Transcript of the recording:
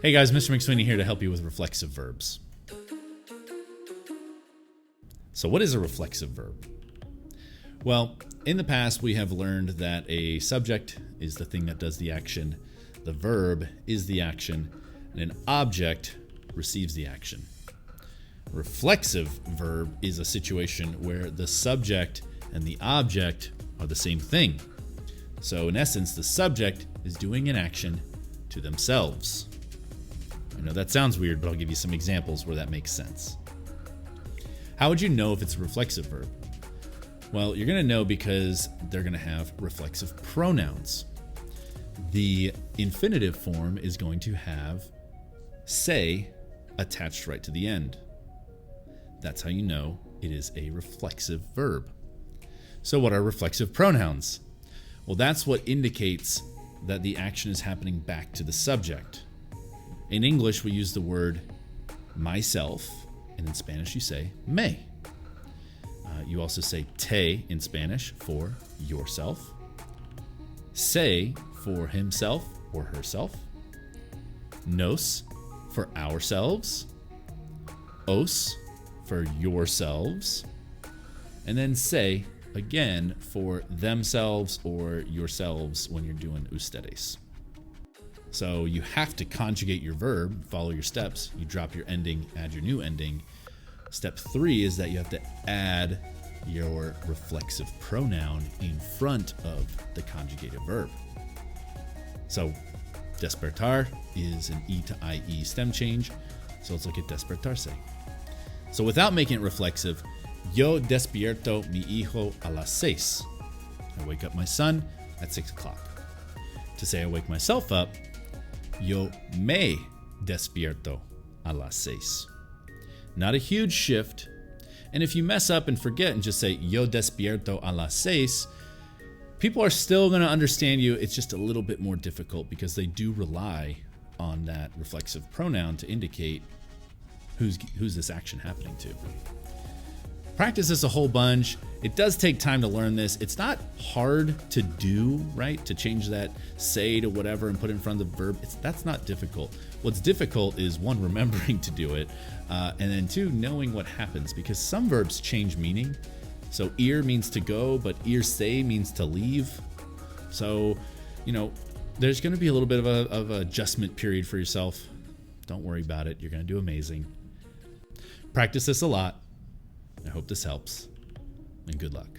Hey guys, Mr. McSweeney here to help you with reflexive verbs. So what is a reflexive verb? Well, in the past we have learned that a subject is the thing that does the action, the verb is the action, and an object receives the action. A reflexive verb is a situation where the subject and the object are the same thing. So in essence, the subject is doing an action to themselves. I know that sounds weird, but I'll give you some examples where that makes sense. How would you know if it's a reflexive verb? Well, you're going to know because they're going to have reflexive pronouns. The infinitive form is going to have say attached right to the end. That's how you know it is a reflexive verb. So what are reflexive pronouns? Well, that's what indicates that the action is happening back to the subject. In English, we use the word myself, and in Spanish you say me. You also say te in Spanish for yourself, se for himself or herself, nos for ourselves, os for yourselves, and then se again for themselves or yourselves when you're doing ustedes. So you have to conjugate your verb, follow your steps. You drop your ending, add your new ending. Step 3 is that you have to add your reflexive pronoun in front of the conjugated verb. So despertar is an E to IE stem change. So let's look at despertarse. So without making it reflexive, yo despierto mi hijo a las 6. I wake up my son at 6 o'clock. To say I wake myself up, yo me despierto a las 6. Not a huge shift. And if you mess up and forget and just say yo despierto a las 6, people are still going to understand you. It's just a little bit more difficult because they do rely on that reflexive pronoun to indicate who's this action happening to. Practice this a whole bunch. It does take time to learn this. It's not hard to do, right? To change that say to whatever and put it in front of the verb. That's not difficult. What's difficult is one, remembering to do it, and then two, knowing what happens, because some verbs change meaning. So ir means to go, but irse means to leave. So, there's going to be a little bit of a adjustment period for yourself. Don't worry about it. You're going to do amazing. Practice this a lot. I hope this helps, and good luck.